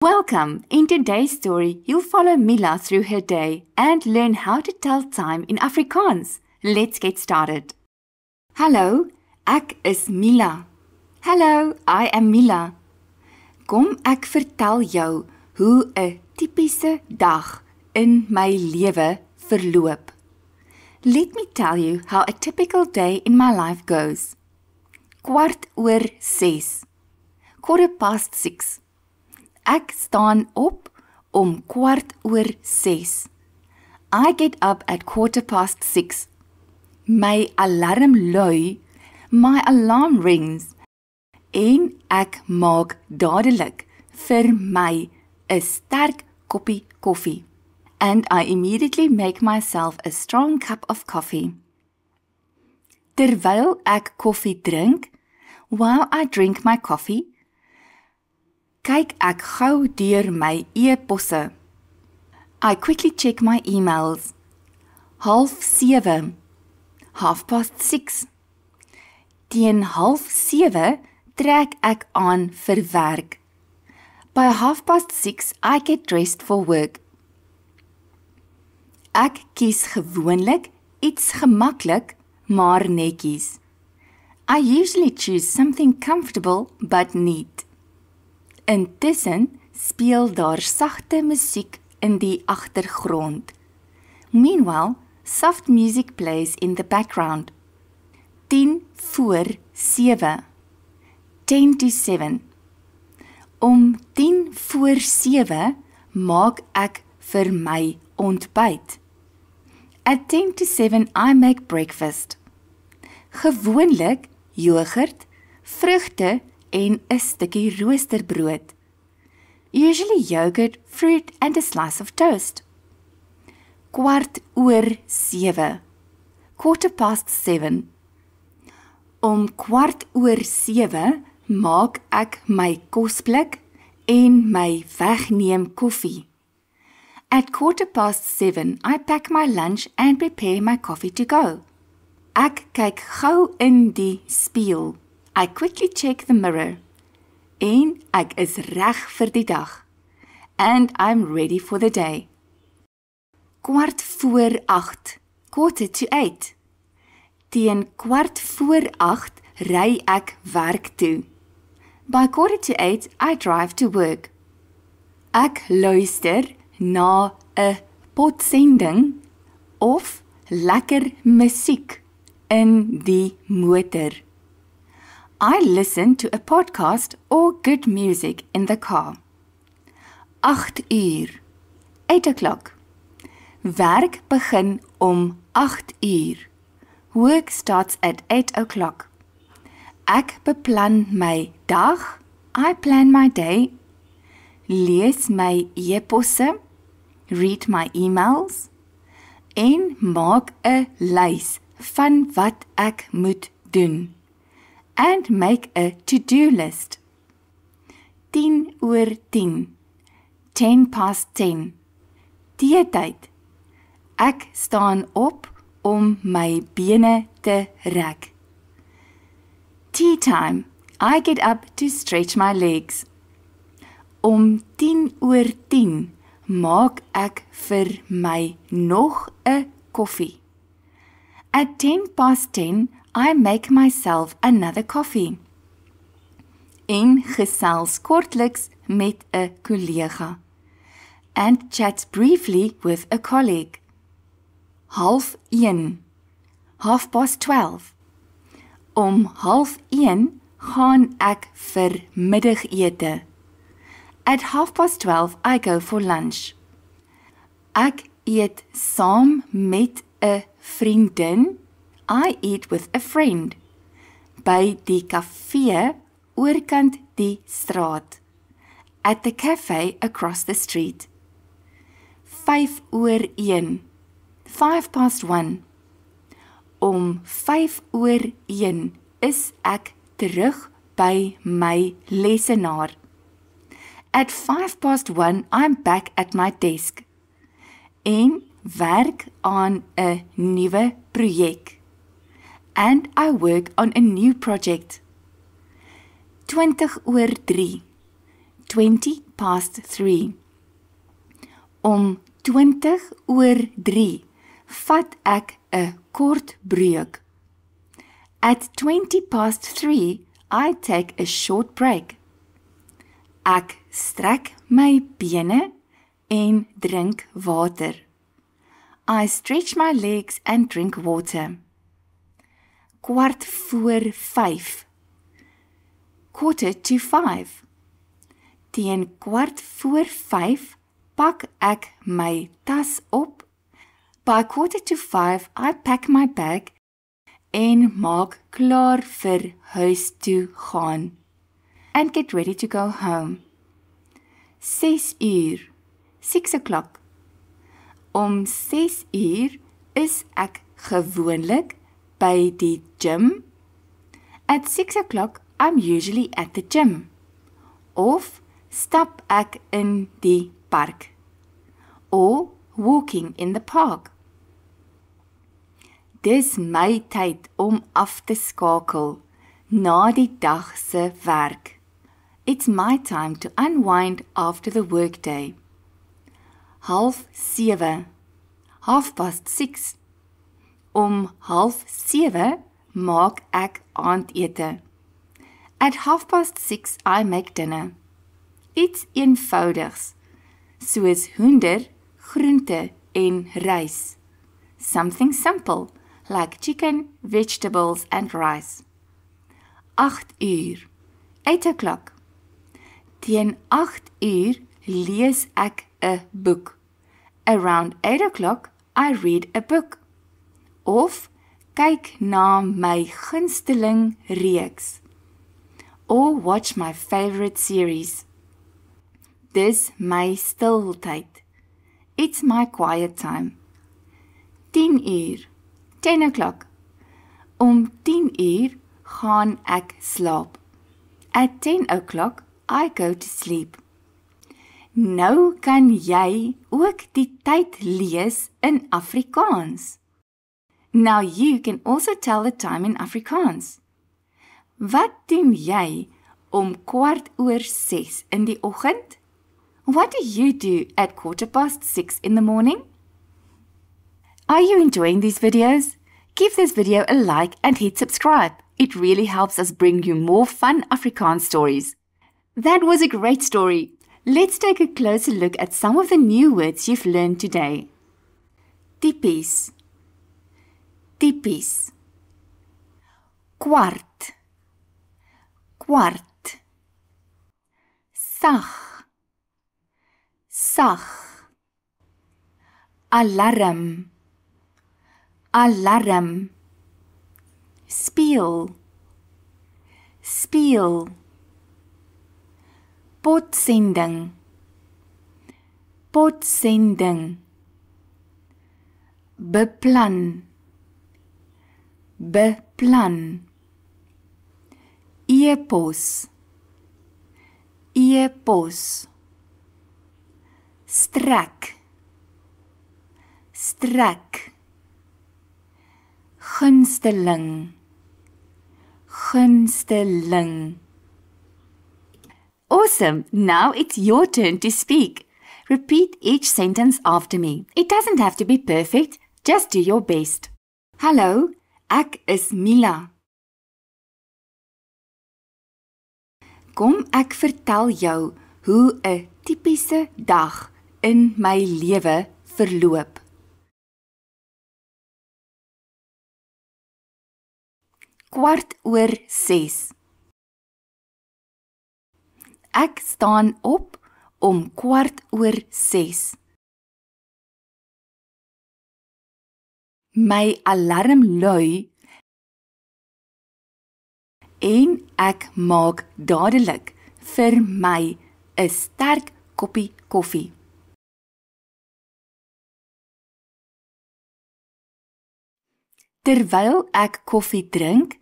Welcome! In today's story, you'll follow Mila through her day and learn how to tell time in Afrikaans. Let's get started. Hallo, ek is Mila. Hallo, I am Mila. Kom ek vertel jou hoe 'n tipiese dag in my lewe verloop. Let me tell you how a typical day in my life goes. 6:15. 6:15. Ek staan op om 6:15. I get up at 6:15. My alarm lui, my alarm rings, en ek maak dadelik vir my 'n sterk koppie koffie. And I immediately make myself a strong cup of coffee. Terwyl ek koffie drink, while I drink my coffee, kyk ek gou deur my e-posse. I quickly check my emails. 6:30, 6:30. Teen 6:30 trek ek aan vir werk. By 6:30 I get dressed for work. Ek kies gewoonlik iets gemaklik, maar netjies. I usually choose something comfortable but neat. Intussen speel daar sagte musiek in die agtergrond. Meanwhile, soft music plays in the background. 7:10. 10:07. Om 7:10 maak ek vir my ontbyt. At 10:07 I make breakfast. Gewoonlik yoghurt, vrugte en 'n stukkie roosterbrood. Usually yogurt, fruit and a slice of toast. 7:15. 7:15. Om 7:15 maak ek my kosblik en my wegneem koffie. At 7:15 I pack my lunch and prepare my coffee to go. Ek kyk gou in die spieël. I quickly check the mirror. En ek is reg vir die dag. And I'm ready for the day. 7:15. 7:45. Teen 7:45 ry ek werk toe. By 7:45 I drive to work. Ek luister na 'n potsending of lekker musiek in die motor. I listen to a podcast or good music in the car. 8:00. 8 o'clock. Werk begin om 8:00. Work starts at 8 o'clock. Ek beplan my dag. I plan my day. Lees my e-posse. Read my emails. En maak 'n lys van wat ek moet doen. And make a to-do list. 10:10. 10:10. Teetyd. Ek staan op om my bene te rek. Tea time. I get up to stretch my legs. Om 10:10 maak ek vir my nog 'n koffie. At 10:10 I make myself another coffee. En gesels kortliks met 'n kollega. And chat briefly with a colleague. 12:30. 12:30. Om 12:30 gaan ek vir middagete. At 12:30 I go for lunch. Ek eet saam met 'n vriendin. I eat with a friend. By die kafee oorkant die straat. At the cafe across the street. 5:01. 1:05. Om 5:01 is ek terug by my lesenaar. At 1:05 I'm back at my desk. En werk aan 'n nuwe projek. And I work on a new project. 20:03. 20 3:20. Om 3:20 vat ek 'n kort breuk. At 3:20, I take a short break. Ek strek my bene en drink water. I stretch my legs and drink water. 4:45. 4:45. Teen 4:45 pak ek my tas op. By 4:45, I pack my bag en maak klaar vir huis toe gaan. And get ready to go home. 6 uur. 6 o'clock. Om 6 uur is ek gewoonlik by die gym. At 6 o'clock, I'm usually at the gym. Of stap ek in die park. Or walking in the park. Dis my tyd om af te skakel na die dag se werk. It's my time to unwind after the workday. 6:30. 6:30. Om 6:30 maak ek aandete. At 6:30 I make dinner. Iets eenvoudigs, soos hoender, groente en rys. Something simple, like chicken, vegetables and rice. 8 uur. 8 o'clock. Teen 8 uur lees ek 'n boek. Around 8 o'clock, I read a book. Of kyk na my gunsteling reeks. Or watch my favorite series. Dis my stil tyd. It's my quiet time. 10 uur. 10 o'clock. Om 10 uur gaan ek slaap. At 10 o'clock, I go to sleep. Nou kan jy ook die tyd lees in Afrikaans. Now you can also tell the time in Afrikaans. Wat doen jy om 6:15 in die oggend? What do you do at 6:15 in the morning? Are you enjoying these videos? Give this video a like and hit subscribe. It really helps us bring you more fun Afrikaans stories. That was a great story. Let's take a closer look at some of the new words you've learned today. Tipies. Tipies. Kwart. Kwart. Sag. Sag. Alarm. Alarm. Speel. Speel. Potsending. Potsending. Beplan. Beplan. E-pos. E-pos. Strek. Strek. Gunsteling. Gunsteling. Awesome! Now it's your turn to speak. Repeat each sentence after me. It doesn't have to be perfect, just do your best. Hallo, ek is Mila. Kom ek vertel jou hoe 'n tipiese dag in my lewe verloop. Kwart oor 6. Ek staan op om 6:15. My alarm lui en ek maak dadelik vir my 'n sterk koppie koffie. Terwyl ek koffie drink,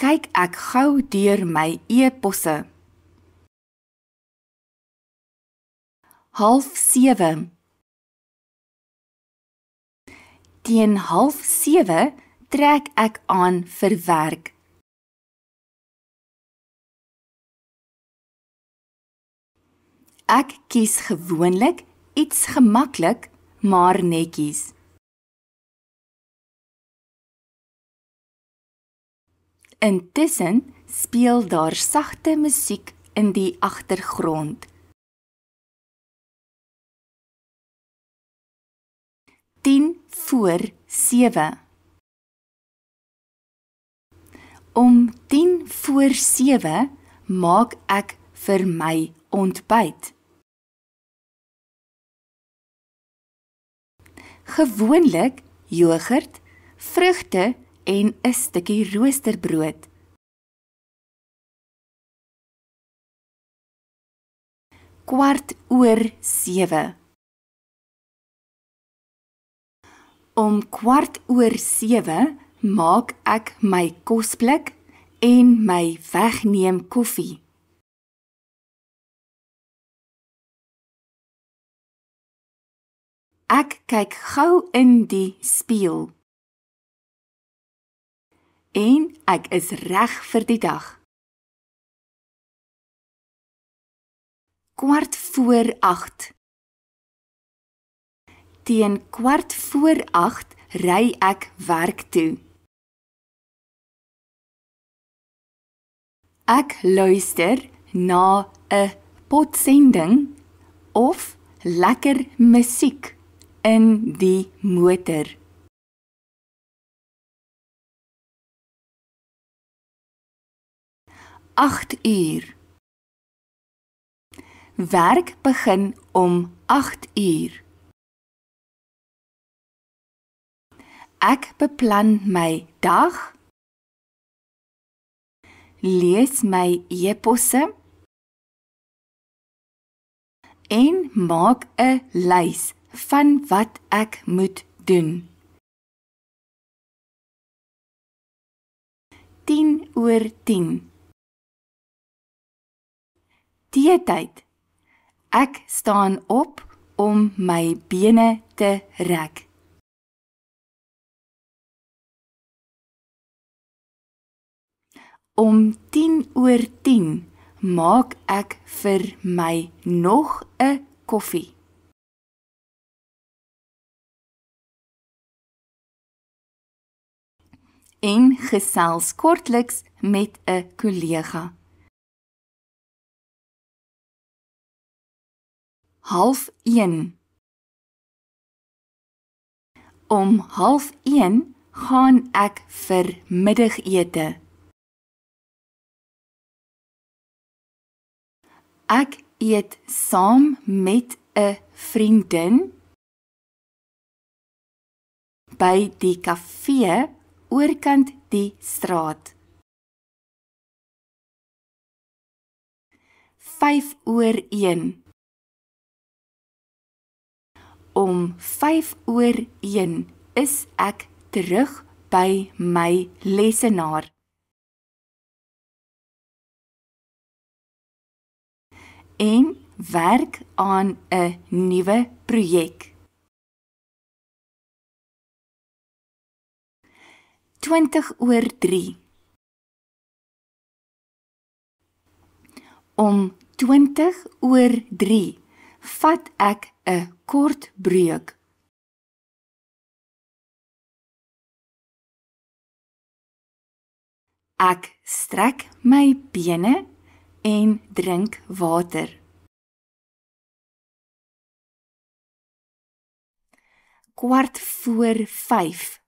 kyk ek gou deur my e-posse. 6:30. Teen 6:30 trek ek aan vir werk. Ek kies gewoonlik iets gemaklik, maar netjies. Intussen speel daar sagte musiek in die agtergrond. 6:50. Om 6:50 maak ek vir my ontbyt. Gewoonlik jogurt, vrugte en 'n stukkie roosterbrood. 6:15. Om 6:15 maak ek my kosblik en my wegneem koffie. Ek kyk gou in die spieël. En ek is reg vir die dag. 7:15. Teen 7:15 ry ek werk toe. Ek luister na 'n potsending of lekker musiek in die motor. 8:00. Werk begin om 8:00. Ek beplan my dag, lees my e-posse en maak 'n lys van wat ek moet doen. 10:10. Teetyd. Ek staan op om my bene te rek. Om 10:10 maak ek vir my nog 'n koffie. En gesels kortliks met 'n kollega. 12:30. Om 12:30 gaan ek vir middagete. Ek eet saam met 'n vriendin by die kafee oorkant die straat. 1:05. Om 1:05 is ek terug by my lesenaar. En werk aan 'n nuwe projek. 3:20. Om 3:20 vat ek 'n kort breuk. Ek strek my bene en drink water. 4:45.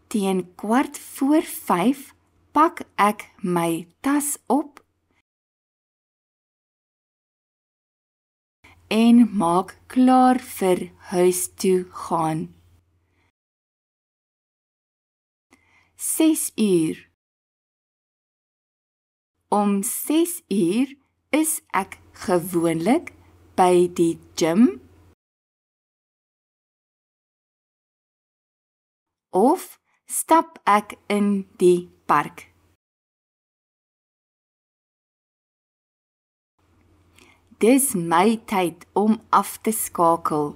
Teen 4:45 pak ek my tas op en maak klaar vir huis toe gaan. 6:00. Om 6:00 is ek gewoonlik by die gym of stap ek in die park. Dis my tyd om af te skakel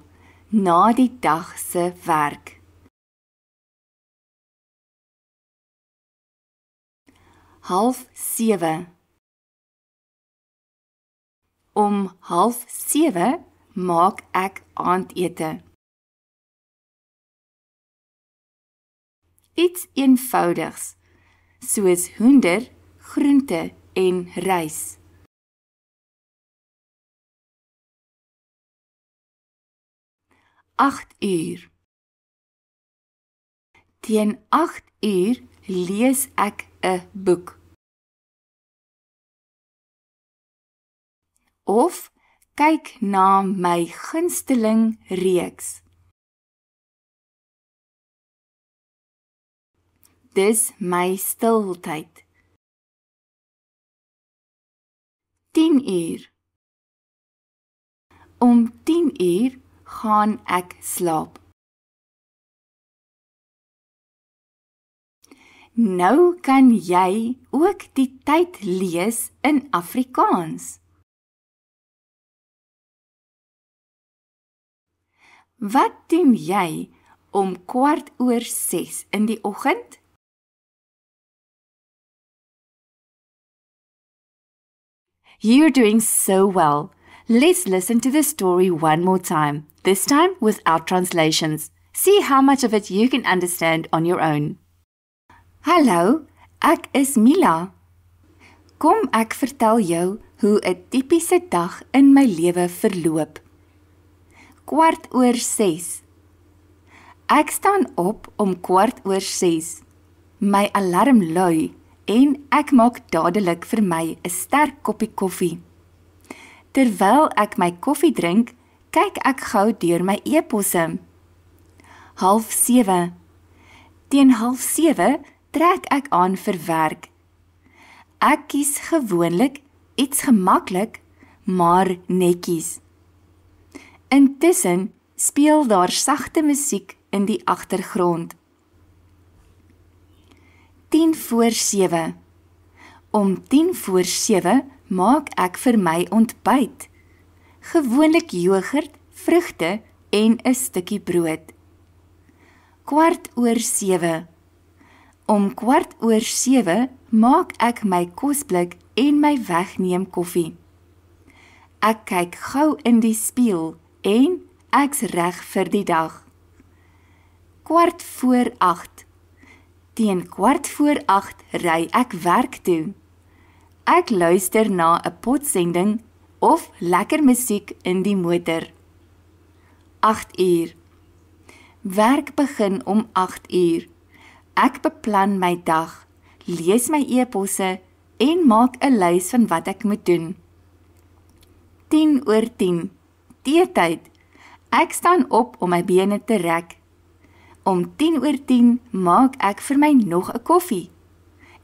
na die dag se werk. 6:30. Om 6:30 maak ek aandete. Iets eenvoudigs, soos hoender, groente en rys. 8:00. Teen 8:00 lees ek 'n boek. Of kyk na my gunsteling reeks. Dis my stiltyd. 10:00. Om 10:00 gaan ek slaap. Nou kan jy ook die tyd lees in Afrikaans. Wat doen jy om 6:15 in die oggend? You're doing so well. Let's listen to the story one more time, this time without translations. See how much of it you can understand on your own. Hallo, ek is Mila. Kom ek vertel jou hoe 'n tipiese dag in my lewe verloop. 6:15. Ek staan op om 6:15. My alarm lui en ek maak dadelik vir my 'n sterk koppie koffie. Terwyl ek my koffie drink, kyk ek gou deur my e-posse. 6:30. Teen 6:30 trek ek aan vir werk. Ek kies gewoonlik iets gemaklik, maar netjies. Intussen speel daar sagte musiek in die agtergrond. 6:50. Om 6:50 maak ek vir my ontbyt. Gewoonlik jogurt, vrugte en 'n stukkie brood. 7:15. Om 7:15 maak ek my kosblik en my wegneem koffie. Ek kyk gou in die spieël en ek's reg vir die dag. 7:45. Teen 7:45 ry ek werk toe. Ek luister na 'n potsending of lekker musiek in die motor. 8:00. Werk begin om 8:00. Ek beplan my dag, lees my e-posse en maak 'n lys van wat ek moet doen. 10:10. Teetyd. Ek staan op om my bene te rek. Om 10:10 maak ek vir my nog 'n koffie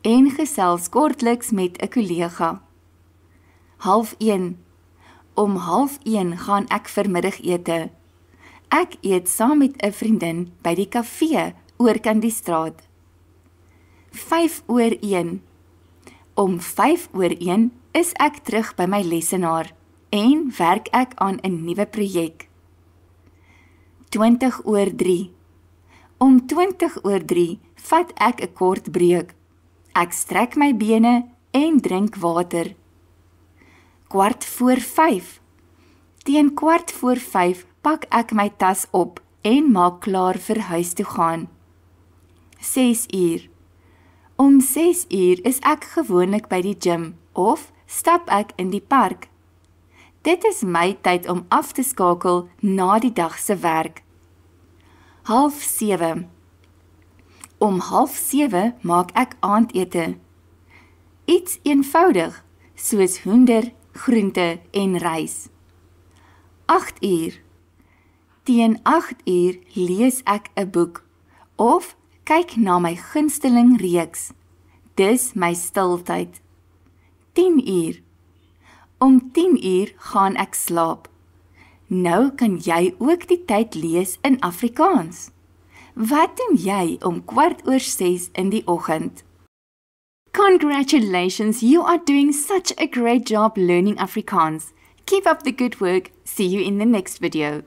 en gesels kortliks met 'n kollega. 12:30. Om 12:30 gaan ek vir middagete. Ek eet saam met 'n vriendin by die kafee oorkant die straat. 5:01. Om 5:01 is ek terug by my lesenaar en werk ek aan 'n nuwe projek. 20:03. Om 20:03 vat ek 'n kort breek. Ek strek my bene en drink water. 4:45. Teen 4:45 pak ek my tas op en maak klaar vir huis toe gaan. 6:00. Om 6:00 is ek gewoonlik by die gym of stap ek in die park. Dit is my tyd om af te skakel na die dag se werk. 6:30. Om 6:30 maak ek aandete. Iets eenvoudig, soos hoender, groente en rys. 8:00. Teen 8:00 lees ek 'n boek of kyk na my gunsteling reeks. Dis my stiltyd. 10:00. Om 10:00 gaan ek slaap. Nou kan jy ook die tyd lees in Afrikaans. Wat doen jy om 6:15 in die oggend? Congratulations, you are doing such a great job learning Afrikaans. Keep up the good work. See you in the next video.